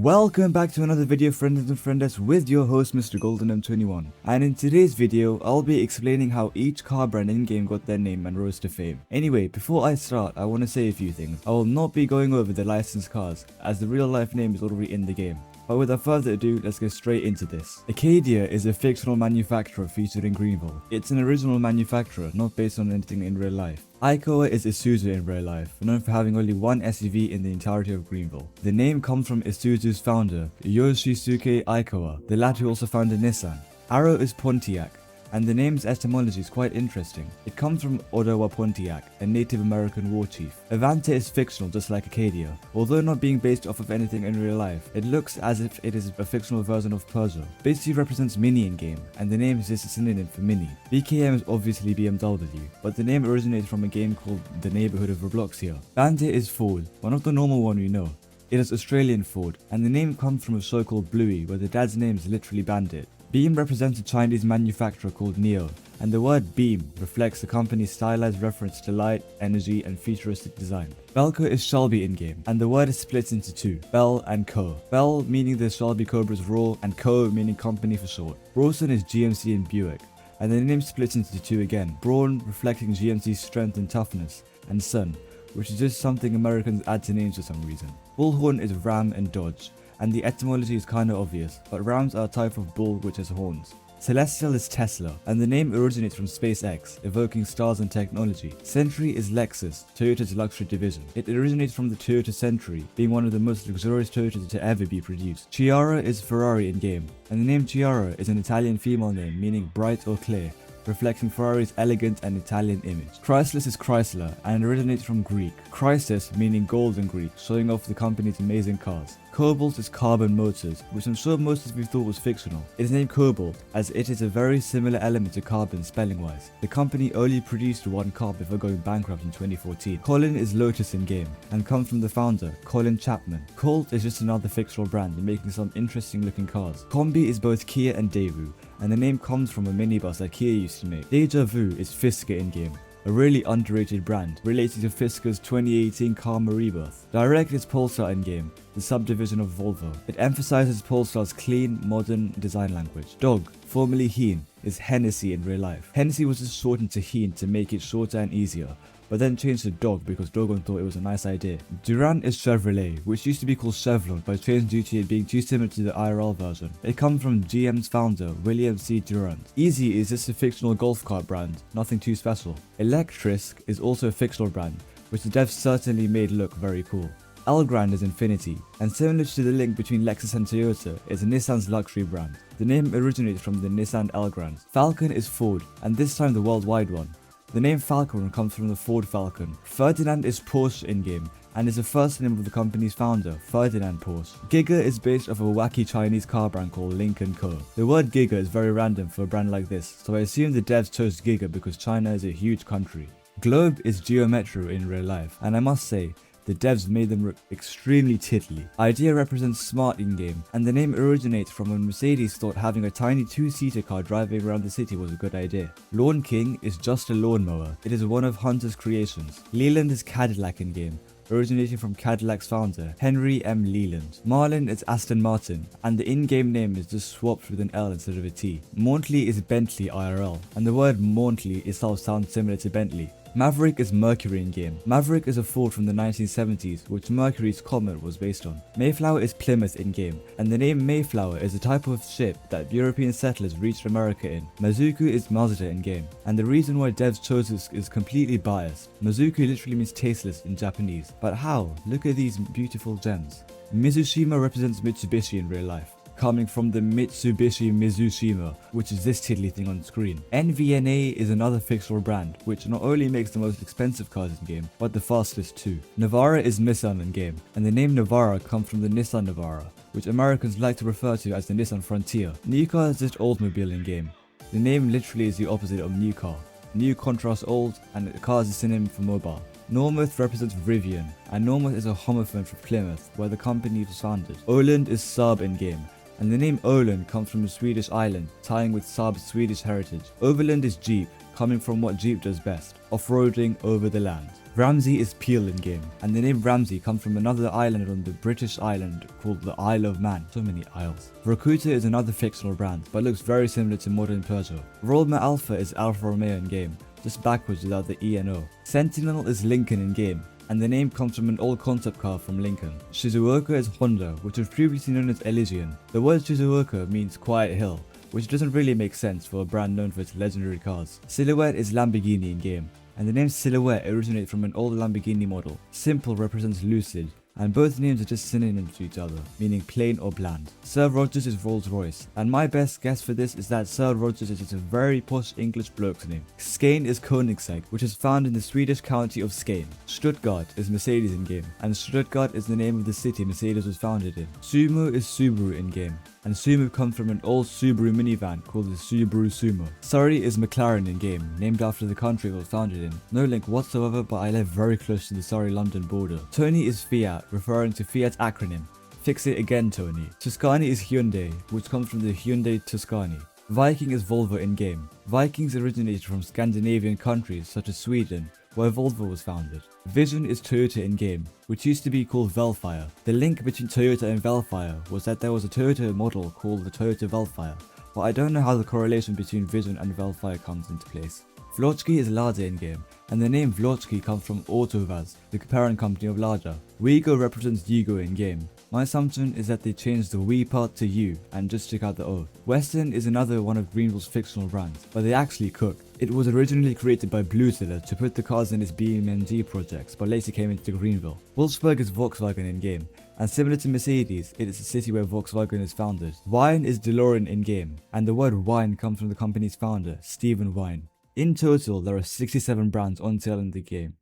Welcome back to another video, friends and friendettes, with your host Mr. GoldenM21. And in today's video, I'll be explaining how each car brand in-game got their name and rose to fame. Anyway, before I start, I want to say a few things. I will not be going over the licensed cars, as the real life name is already in the game. But without further ado, let's get straight into this. Acadia is a fictional manufacturer featured in Greenville. It's an original manufacturer, not based on anything in real life. Ikowa is Isuzu in real life, known for having only one SUV in the entirety of Greenville. The name comes from Isuzu's founder, Yoshisuke Ikowa, the latter who also founded Nissan. Arrow is Pontiac, and the name's etymology is quite interesting. It comes from Odawa Pontiac, a Native American war chief. Avante is fictional, just like Acadia. Although not being based off of anything in real life, it looks as if it is a fictional version of Peugeot. Basically represents Mini in game, and the name is just a synonym for Mini. BKM is obviously BMW, but the name originates from a game called The Neighborhood of Roblox here. Bandit is Ford, one of the normal one we know. It is Australian Ford, and the name comes from a show called Bluey, where the dad's name is literally Bandit. Beam represents a Chinese manufacturer called Neo, and the word Beam reflects the company's stylized reference to light, energy, and futuristic design. Belco is Shelby in-game, and the word is split into two, Bell and Co. Bell meaning the Shelby Cobra's Raw, and Co meaning company for short. Brawson is GMC and Buick, and the name splits into two again, Brawn reflecting GMC's strength and toughness, and Sun, which is just something Americans add to names for some reason. Bullhorn is Ram and Dodge, and the etymology is kinda obvious, but rams are a type of bull which has horns. Celestial is Tesla, and the name originates from SpaceX, evoking stars and technology. Century is Lexus, Toyota's luxury division. It originates from the Toyota Century, being one of the most luxurious Toyotas to ever be produced. Chiara is Ferrari in-game, and the name Chiara is an Italian female name meaning bright or clear, reflecting Ferrari's elegant and Italian image. Chrysalis is Chrysler, and originates from Greek. Chrysis meaning gold in Greek, showing off the company's amazing cars. Cobalt is Carbon Motors, which I'm sure most of you thought was fictional. It is named Cobalt, as it is a very similar element to carbon spelling-wise. The company only produced one car before going bankrupt in 2014. Colin is Lotus in-game, and comes from the founder, Colin Chapman. COLT is just another fictional brand, making some interesting looking cars. Combi is both Kia and Daewoo, and the name comes from a minibus that Kia used to make. Deja Vu is Fisker in-game, a really underrated brand, related to Fisker's 2018 Karma Rebirth. Direct is Polestar in-game, the subdivision of Volvo. It emphasizes Polestar's clean, modern design language. Dog, formerly Heen, is Hennessy in real life. Hennessy was just shortened to Heen to make it shorter and easier, but then changed to Dog because Dogon thought it was a nice idea. Durant is Chevrolet, which used to be called Chevron, but changed due to it being too similar to the IRL version. It comes from GM's founder, William C. Durant. Easy is just a fictional golf cart brand, nothing too special. Electrisk is also a fictional brand, which the devs certainly made look very cool. Elgrand is Infinity, and similar to the link between Lexus and Toyota, is Nissan's luxury brand. The name originates from the Nissan Elgrand. Falcon is Ford, and this time the worldwide one. The name Falcon comes from the Ford Falcon. Ferdinand is Porsche in-game, and is the first name of the company's founder, Ferdinand Porsche. Giga is based off a wacky Chinese car brand called Lynk & Co. The word Giga is very random for a brand like this, so I assume the devs chose Giga because China is a huge country. Globe is Geometro in real life, and I must say, the devs made them look extremely tiddly. Idea represents smart in-game, and the name originates from when Mercedes thought having a tiny two-seater car driving around the city was a good idea. Lawn King is just a lawnmower. It is one of Hunter's creations. Leland is Cadillac in-game, originating from Cadillac's founder, Henry M. Leland. Marlin is Aston Martin, and the in-game name is just swapped with an L instead of a T. Montley is Bentley IRL, and the word Montley itself sounds similar to Bentley. Maverick is Mercury in-game. Maverick is a Ford from the 1970s, which Mercury's Comet was based on. Mayflower is Plymouth in-game, and the name Mayflower is a type of ship that European settlers reached America in. Mizuku is Mazda in-game, and the reason why devs chose this is completely biased. Mizuku literally means tasteless in Japanese, but how? Look at these beautiful gems. Mizushima represents Mitsubishi in real life, coming from the Mitsubishi Mizushima, which is this tiddly thing on screen. NVNA is another fictional brand, which not only makes the most expensive cars in game, but the fastest too. Navara is Nissan in game, and the name Navara comes from the Nissan Navara, which Americans like to refer to as the Nissan Frontier. New Car is just Oldsmobile in game. The name literally is the opposite of New Car. New contrasts old, and the car is a synonym for mobile. Normuth represents Rivian, and Normuth is a homophone for Plymouth, where the company was founded. Oland is Saab in game, and the name Öland comes from a Swedish island, tying with Saab's Swedish heritage. Overland is Jeep, coming from what Jeep does best, off-roading over the land. Ramsey is Peel in game, and the name Ramsey comes from another island on the British island called the Isle of Man. So many isles. Rakuta is another fictional brand, but looks very similar to modern Peugeot. Rolma Alpha is Alfa Romeo in game, just backwards without the E and O. Sentinel is Lincoln in game, and the name comes from an old concept car from Lincoln. Shizuoka is Honda, which was previously known as Elysian. The word Shizuoka means quiet hill, which doesn't really make sense for a brand known for its legendary cars. Silhouette is Lamborghini in game, and the name Silhouette originates from an old Lamborghini model. Simple represents lucid, and both names are just synonyms to each other, meaning plain or bland. Sir Rogers is Rolls Royce, and my best guess for this is that Sir Rogers is just a very posh English bloke's name. Skane is Koenigsegg, which is found in the Swedish county of Skane. Stuttgart is Mercedes in game, and Stuttgart is the name of the city Mercedes was founded in. Sumo is Subaru in game, and Sumo comes from an old Subaru minivan called the Subaru Sumo. Surrey is McLaren in game, named after the country it was founded in. No link whatsoever, but I live very close to the Surrey-London border. Tony is Fiat, referring to Fiat's acronym. Fix it again, Tony. Tuscany is Hyundai, which comes from the Hyundai Tuscany. Viking is Volvo in game. Vikings originated from Scandinavian countries such as Sweden, where Volvo was founded. Vision is Toyota in game, which used to be called Velfire. The link between Toyota and Velfire was that there was a Toyota model called the Toyota Velfire, but I don't know how the correlation between Vision and Velfire comes into place. Vlotsky is Lada in game, and the name Vlotsky comes from Autovaz, the parent company of Lada. Wigo represents Yugo in game. My assumption is that they changed the We part to U and just took out the O. Western is another one of Greenville's fictional brands, but they actually cook. It was originally created by Bluetooth to put the cars in its BMG projects, but later came into Greenville. Wolfsburg is Volkswagen in game, and similar to Mercedes, it is the city where Volkswagen is founded. Wine is DeLorean in game, and the word wine comes from the company's founder, Stephen Wine. In total, there are 67 brands on sale in the game.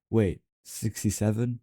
Wait, 67?